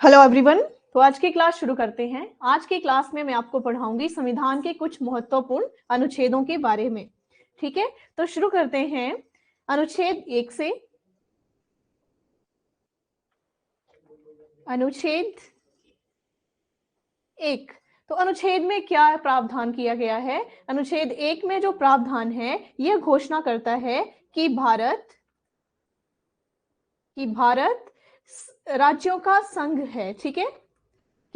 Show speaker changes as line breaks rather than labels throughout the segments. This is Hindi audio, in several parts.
Hello everyone. तो आज की क्लास शुरू करते हैं। आज की क्लास में मैं आपको पढ़ाऊंगी संविधान के कुछ महत्वपूर्ण अनुच्छेदों के बारे में। ठीक है, तो शुरू करते हैं अनुच्छेद 1 से। अनुच्छेद 1, तो अनुच्छेद में क्या प्रावधान किया गया है? अनुच्छेद 1 में जो प्रावधान है यह घोषणा करता है कि भारत राज्यों का संघ है। ठीक है,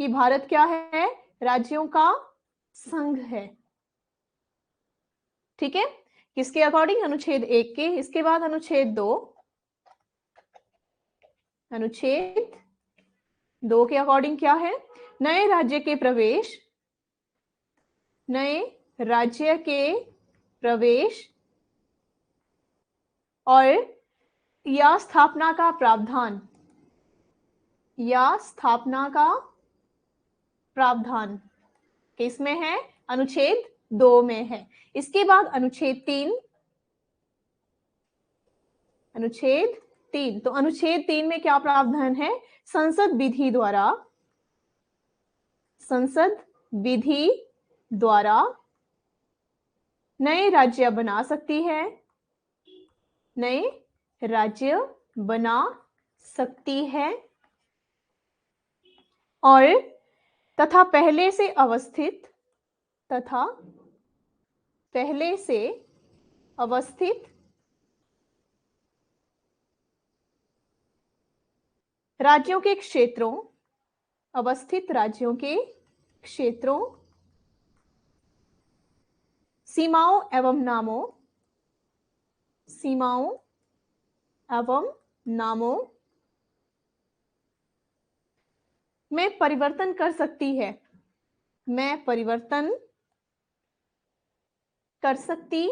कि भारत क्या है? राज्यों का संघ है। ठीक है, किसके अकॉर्डिंग? अनुच्छेद 1 के। इसके बाद अनुच्छेद 2, अनुच्छेद 2 के अकॉर्डिंग क्या है? नए राज्य के प्रवेश और या स्थापना का प्रावधान, किसमें है? अनुच्छेद 2 में है। इसके बाद अनुच्छेद 3, तो अनुच्छेद 3 में क्या प्रावधान है? संसद विधि द्वारा नए राज्य बना सकती है और तथा पहले से अवस्थित राज्यों के क्षेत्रों, सीमाओं एवं नामों में परिवर्तन कर सकती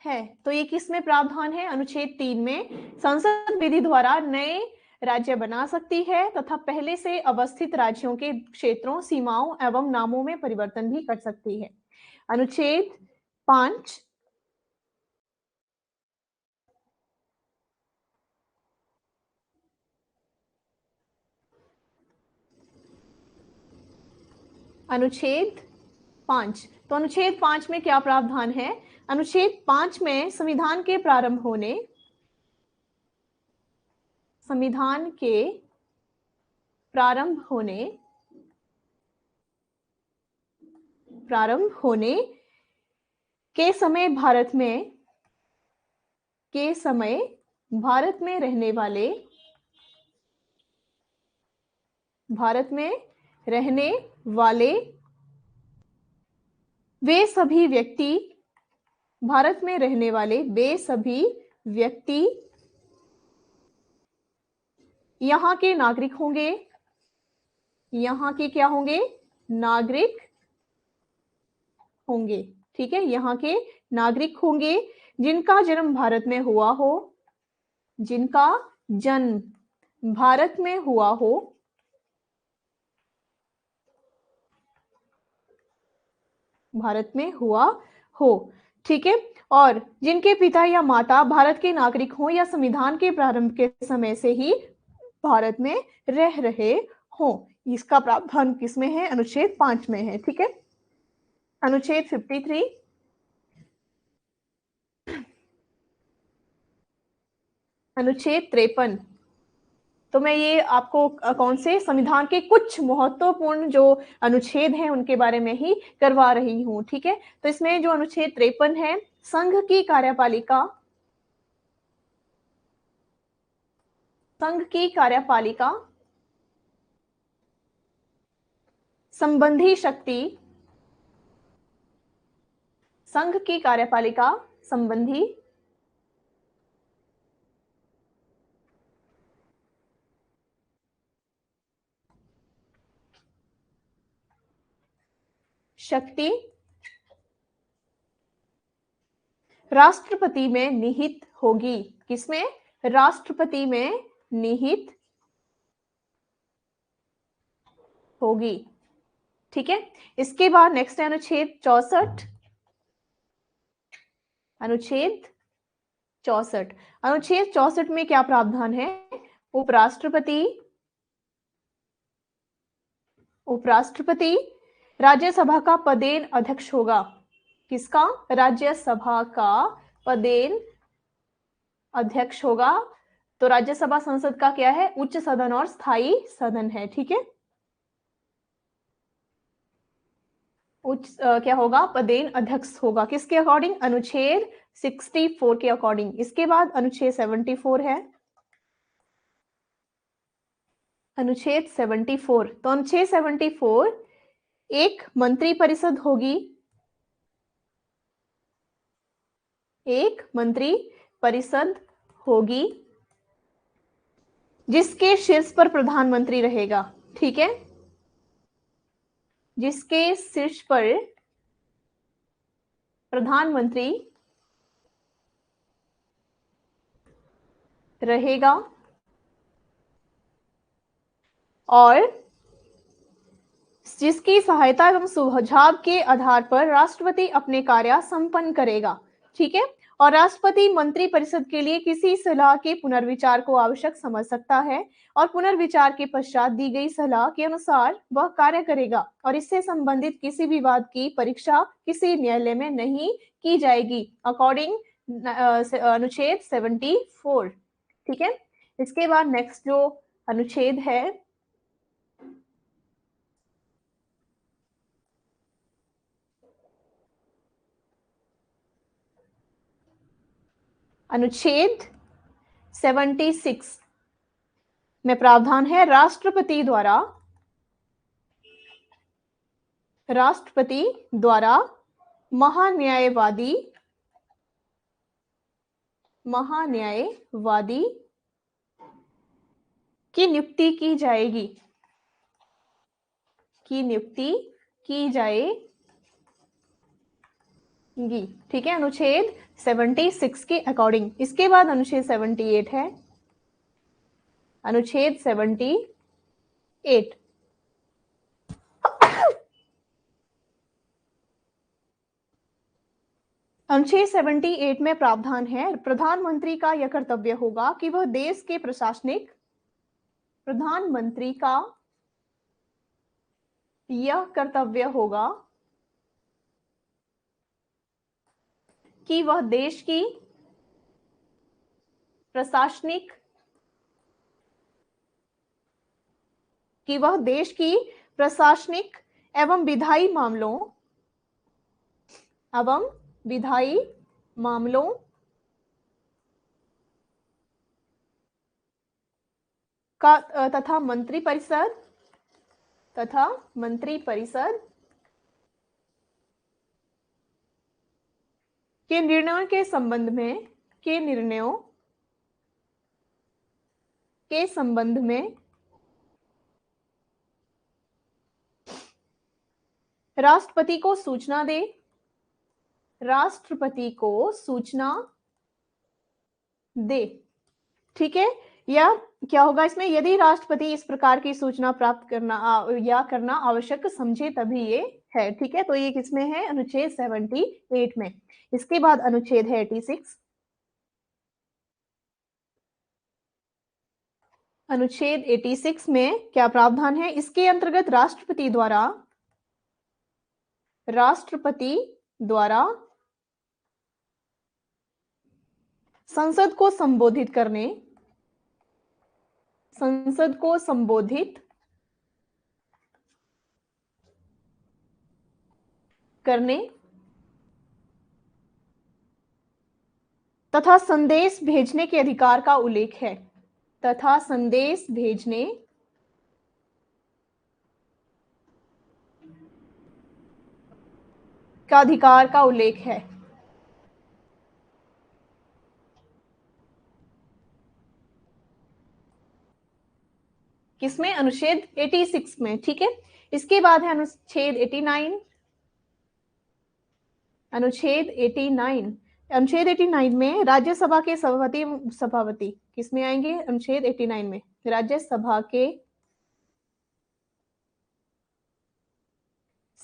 है। तो ये किसमें प्रावधान है? अनुच्छेद 3 में। संसद विधि द्वारा नए राज्य बना सकती है तथा पहले से अवस्थित राज्यों के क्षेत्रों, सीमाओं एवं नामों में परिवर्तन भी कर सकती है। अनुच्छेद 5, तो अनुच्छेद 5 में क्या प्रावधान है? अनुच्छेद 5 में संविधान के प्रारंभ होने के समय भारत में रहने वाले वे सभी व्यक्ति यहाँ के नागरिक होंगे। यहाँ के क्या होंगे? नागरिक होंगे। ठीक है, यहाँ के नागरिक होंगे जिनका जन्म भारत में हुआ हो, ठीक है, और जिनके पिता या माता भारत के नागरिक हों या संविधान के प्रारंभ के समय से ही भारत में रह रहे हों। इसका प्रावधान किसमें है? अनुच्छेद 5 में है। ठीक है, अनुच्छेद 53, अनुच्छेद 53, तो मैं ये आपको कौन से संविधान के कुछ महत्वपूर्ण जो अनुच्छेद हैं उनके बारे में ही करवा रही हूं। ठीक है, तो इसमें जो अनुच्छेद 53 है, संघ की कार्यपालिका संबंधी शक्ति, संघ की कार्यपालिका संबंधी शक्ति राष्ट्रपति में निहित होगी। किसमें? राष्ट्रपति में निहित होगी। ठीक है, इसके बाद नेक्स्ट है अनुच्छेद 64, अनुच्छेद 64 में क्या प्रावधान है? उपराष्ट्रपति, उपराष्ट्रपति राज्यसभा का पदेन अध्यक्ष होगा। किसका? राज्यसभा का पदेन अध्यक्ष होगा। तो राज्यसभा संसद का क्या है? उच्च सदन और स्थायी सदन है। ठीक है, उच्च क्या होगा? पदेन अध्यक्ष होगा। किसके अकॉर्डिंग? अनुच्छेद 64 के अकॉर्डिंग। इसके बाद अनुच्छेद 74 है, अनुच्छेद 74। तो अनुच्छेद 74, एक मंत्री परिषद होगी, एक मंत्री परिषद होगी जिसके शीर्ष पर प्रधानमंत्री रहेगा। ठीक है, जिसके शीर्ष पर प्रधानमंत्री रहेगा और जिसकी सहायता एवं सुझाव के आधार पर राष्ट्रपति अपने कार्य संपन्न करेगा। ठीक है, और राष्ट्रपति मंत्री परिषद के लिए किसी सलाह के पुनर्विचार को आवश्यक समझ सकता है और पुनर्विचार के पश्चात दी गई सलाह के अनुसार वह कार्य करेगा और इससे संबंधित किसी विवाद की परीक्षा किसी न्यायालय में नहीं की जाएगी, अकॉर्डिंग अनुच्छेद 74। ठीक है, इसके बाद नेक्स्ट जो अनुच्छेद है, अनुच्छेद 76 में प्रावधान है राष्ट्रपति द्वारा महान्यायवादी की नियुक्ति की जाएगी, ठीक है, अनुच्छेद 76 के अकॉर्डिंग। इसके बाद अनुच्छेद 78 है, अनुच्छेद 78। अनुच्छेद 78 में प्रावधान है प्रधानमंत्री का यह कर्तव्य होगा कि वह देश के प्रशासनिक, प्रधानमंत्री का यह कर्तव्य होगा कि वह देश की प्रशासनिक, एवं विधायी मामलों का तथा मंत्री परिषद के निर्णयों के संबंध में राष्ट्रपति को सूचना दे। ठीक है, या क्या होगा इसमें? यदि राष्ट्रपति इस प्रकार की सूचना प्राप्त करना आवश्यक समझे तभी ये है। ठीक है, तो ये किसमें है? अनुच्छेद 78 में। इसके बाद अनुच्छेद है 86। अनुच्छेद 86 में क्या प्रावधान है? इसके अंतर्गत राष्ट्रपति द्वारा संसद को संबोधित करने तथा संदेश भेजने के अधिकार का उल्लेख है, तथा संदेश भेजने का अधिकार का उल्लेख है। किसमें? अनुच्छेद 86 में। ठीक है, इसके बाद है अनुच्छेद 89। अनुच्छेद 89 में राज्यसभा के सभापति किसमें आएंगे? अनुच्छेद 89 में राज्यसभा के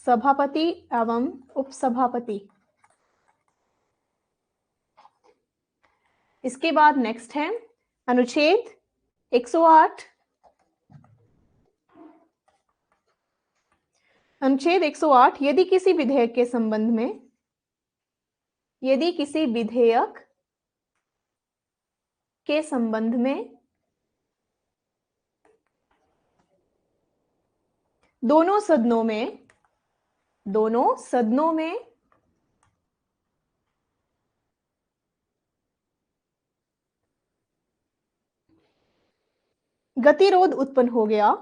सभापति एवं उपसभापति। इसके बाद नेक्स्ट है अनुच्छेद 108 अनुच्छेद 108 यदि किसी विधेयक के संबंध में दोनों सदनों में गतिरोध उत्पन्न हो गया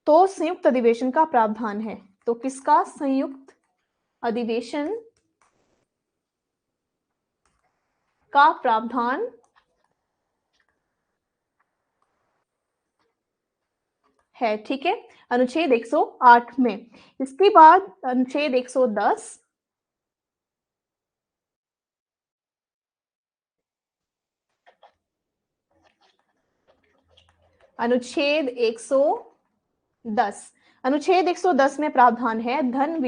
तो संयुक्त अधिवेशन का प्रावधान है। तो किसका संयुक्त अधिवेशन का प्रावधान है, ठीक है, अनुच्छेद 108 में। इसके बाद अनुच्छेद 110 अनुच्छेद 110 में प्रावधान है धन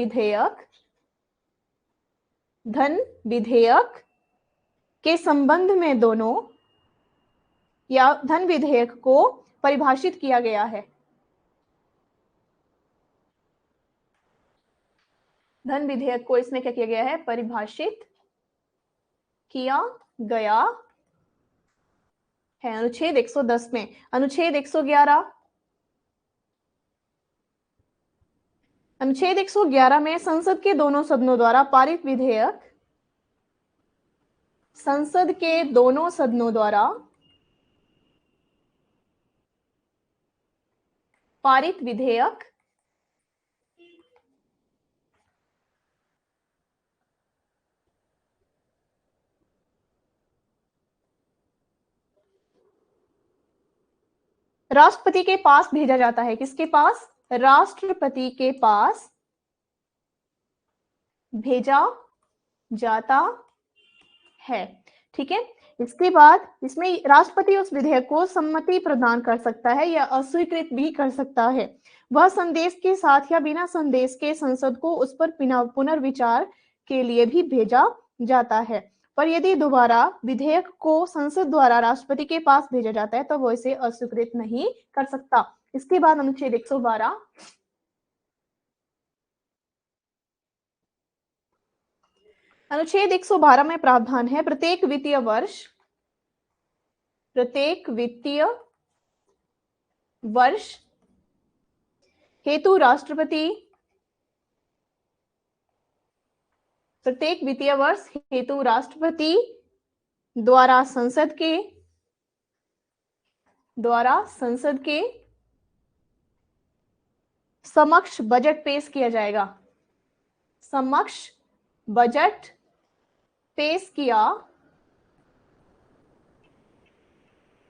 विधेयक के संबंध में दोनों या धन विधेयक को परिभाषित किया गया है। धन विधेयक को इसमें क्या किया गया है? परिभाषित किया गया है अनुच्छेद 110 में। अनुच्छेद 111 में संसद के दोनों सदनों द्वारा पारित विधेयक राष्ट्रपति के पास भेजा जाता है। किसके पास? राष्ट्रपति के पास भेजा जाता है, ठीक है। इसके बाद इसमें राष्ट्रपति उस विधेयक को सम्मति प्रदान कर सकता है या अस्वीकृत भी कर सकता है। वह संदेश के साथ या बिना संदेश के संसद को उस पर पुनर्विचार के लिए भी भेजा जाता है। पर यदि दोबारा विधेयक को संसद द्वारा राष्ट्रपति के पास भेजा जाता है तो वो इसे अस्वीकृत नहीं कर सकता। इसके बाद अनुच्छेद 112 अनुच्छेद 112 में प्रावधान है प्रत्येक वित्तीय वर्ष हेतु राष्ट्रपति द्वारा संसद के समक्ष बजट पेश किया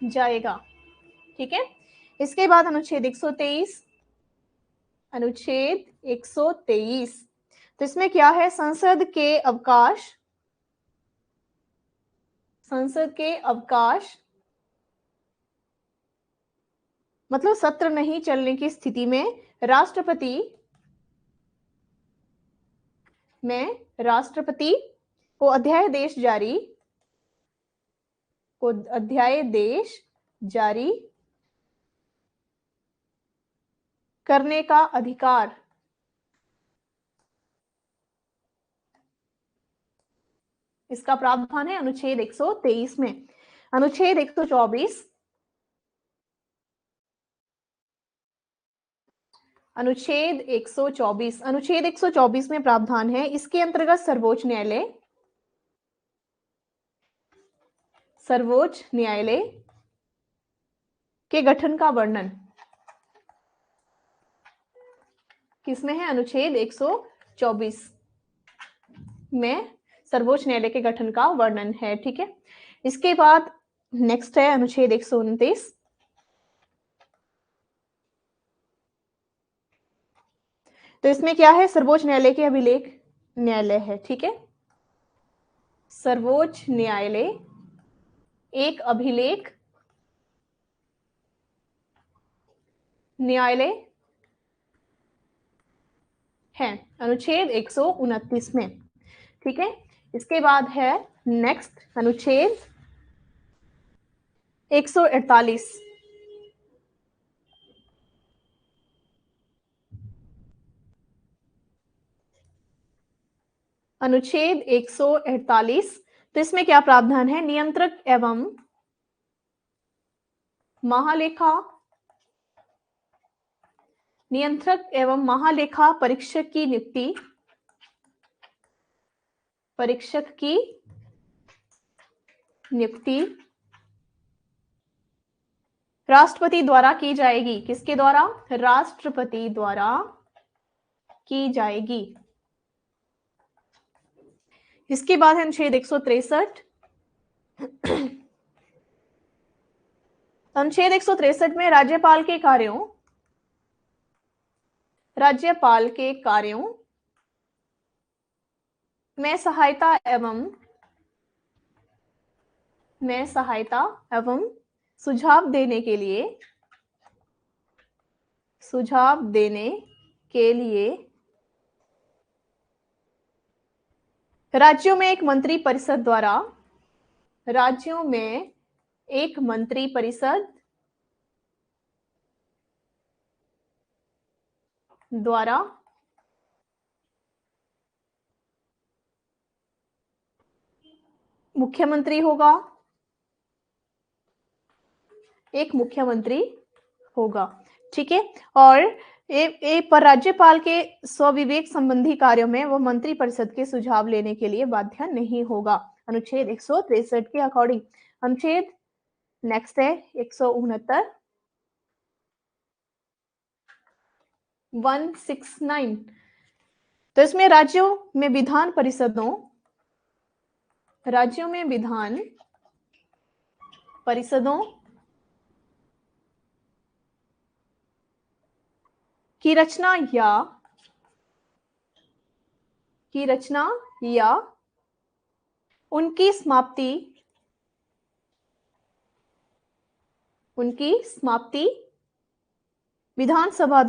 जाएगा। ठीक है। इसके बाद अनुच्छेद 123 तो इसमें क्या है? संसद के अवकाश मतलब सत्र नहीं चलने की स्थिति में राष्ट्रपति को अध्यादेश जारी करने का अधिकार इसका प्रावधान है अनुच्छेद 123 में। अनुच्छेद 124 अनुच्छेद 124 में प्रावधान है इसके अंतर्गत सर्वोच्च न्यायालय के गठन का वर्णन किसमें है? अनुच्छेद 124 में सर्वोच्च न्यायालय के गठन का वर्णन है, ठीक है। इसके बाद नेक्स्ट है अनुच्छेद 129 तो इसमें क्या है? सर्वोच्च न्यायालय के अभिलेख न्यायालय है, ठीक है। सर्वोच्च न्यायालय एक अभिलेख न्यायालय है अनुच्छेद 129 में। ठीक है, इसके बाद है नेक्स्ट अनुच्छेद 148। अनुच्छेद 148, तो इसमें क्या प्रावधान है? नियंत्रक एवं महालेखा परीक्षक की नियुक्ति राष्ट्रपति द्वारा की जाएगी। किसके द्वारा? राष्ट्रपति द्वारा की जाएगी। इसके बाद है अनुच्छेद 163। अनुच्छेद 163 में राज्यपाल के कार्यों में सहायता एवं सुझाव देने के लिए राज्यों में एक मंत्री परिषद द्वारा मुख्यमंत्री होगा। ठीक है, और पर राज्यपाल के स्वविवेक संबंधी कार्यों में वो मंत्री परिषद के सुझाव लेने के लिए बाध्य नहीं होगा, अनुच्छेद 163 के अकॉर्डिंग। अनुच्छेद नेक्स्ट है 169। 169, तो इसमें राज्यों में विधान परिषदों की रचना या उनकी समाप्ति विधानसभा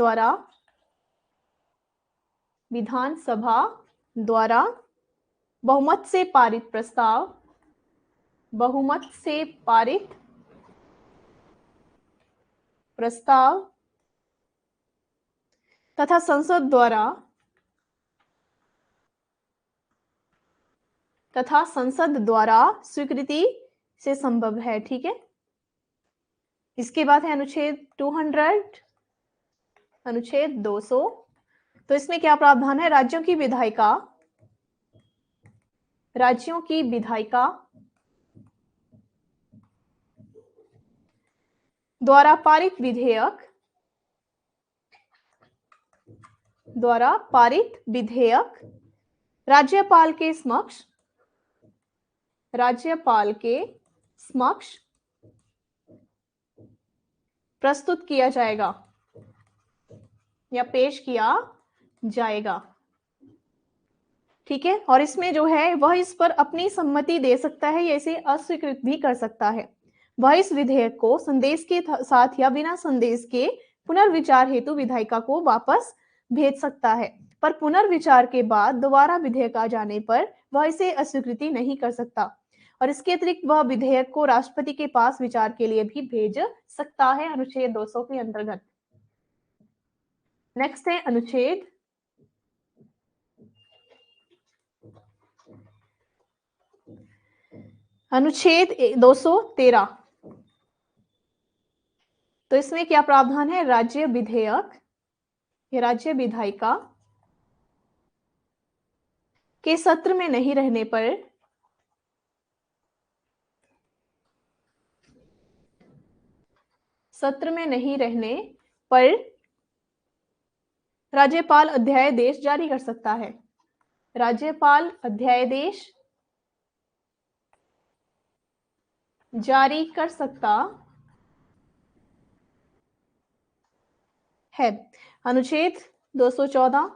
द्वारा बहुमत से पारित प्रस्ताव तथा संसद द्वारा स्वीकृति से संभव है। ठीक है, इसके बाद है अनुच्छेद 200। तो इसमें क्या प्रावधान है? राज्यों की विधायिका द्वारा पारित विधेयक राज्यपाल के समक्ष प्रस्तुत किया जाएगा या पेश किया जाएगा। ठीक है, और इसमें जो है वह इस पर अपनी सम्मति दे सकता है या इसे अस्वीकृत भी कर सकता है। वह इस विधेयक को संदेश के साथ या बिना संदेश के पुनर्विचार हेतु विधायिका को वापस भेज सकता है, पर पुनर्विचार के बाद दोबारा विधेयक आ जाने पर वह इसे अस्वीकृति नहीं कर सकता, और इसके अतिरिक्त वह विधेयक को राष्ट्रपति के पास विचार के लिए भी भेज सकता है, अनुच्छेद 200 के अंतर्गत। नेक्स्ट है अनुच्छेद 213। तो इसमें क्या प्रावधान है? राज्य विधायिका के सत्र में नहीं रहने पर राज्यपाल अध्यादेश जारी कर सकता है। राज्यपाल अध्यादेश जारी कर सकता है। अनुच्छेद 214।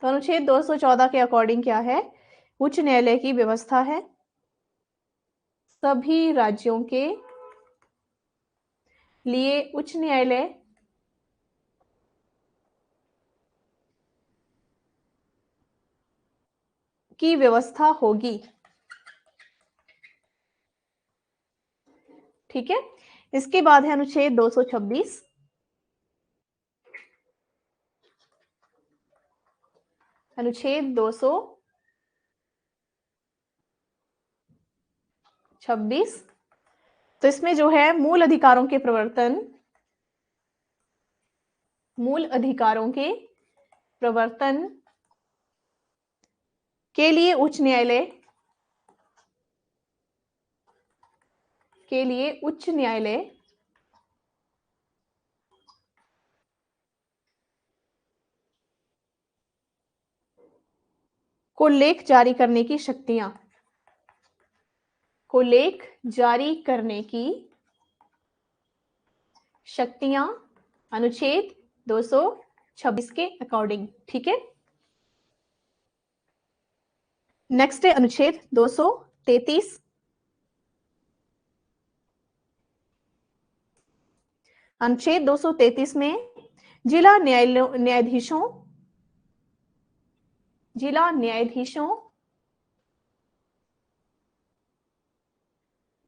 तो अनुच्छेद 214 के अकॉर्डिंग क्या है? उच्च न्यायालय की व्यवस्था है। सभी राज्यों के लिए उच्च न्यायालय की व्यवस्था होगी। ठीक है, इसके बाद है अनुच्छेद 226। अनुच्छेद 226, तो इसमें जो है मूल अधिकारों के प्रवर्तन, मूल अधिकारों के प्रवर्तन के लिए उच्च न्यायालय को लेख जारी करने की शक्तियां, को लेख जारी करने की शक्तियां अनुच्छेद 226 के अकॉर्डिंग। ठीक है, नेक्स्ट है अनुच्छेद 233। अनुच्छेद 233 में जिला न्यायाधीशों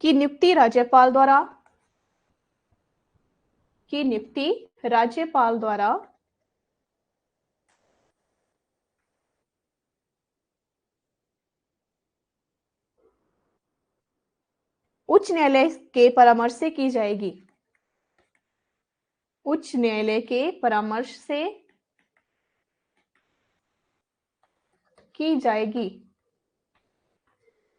की नियुक्ति राज्यपाल द्वारा उच्च न्यायालय के परामर्श से की जाएगी। उच्च न्यायालय के परामर्श से की जाएगी।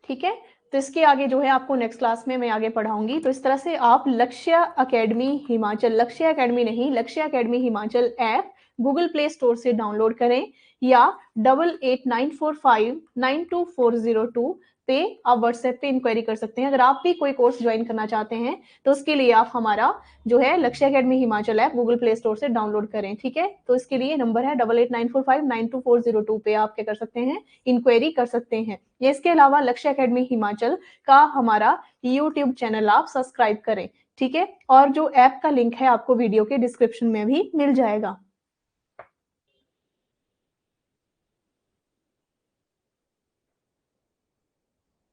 ठीक है, तो इसके आगे जो है आपको नेक्स्ट क्लास में मैं आगे पढ़ाऊंगी। तो इस तरह से आप लक्ष्य एकेडमी हिमाचल, लक्ष्य एकेडमी नहीं, लक्ष्य academy Himachal app Google play store से डाउनलोड करें या 8894592402 पे आप व्हाट्सएप पे इंक्वायरी कर सकते हैं। अगर आप भी कोई कोर्स ज्वाइन करना चाहते हैं तो उसके लिए आप हमारा जो है लक्ष्य academy Himachal app Google play store से डाउनलोड करें। ठीक है, तो इसके लिए नंबर है 8894592402 पे आप क्या कर सकते हैं, इंक्वायरी कर सकते हैं। ये इसके अलावा लक्ष्य एकेडमी हिमाचल का हमारा यूट्यूब चैनल आप सब्सक्राइब करें। ठीक है, और जो ऐप का लिंक है आपको वीडियो के डिस्क्रिप्शन में भी मिल जाएगा।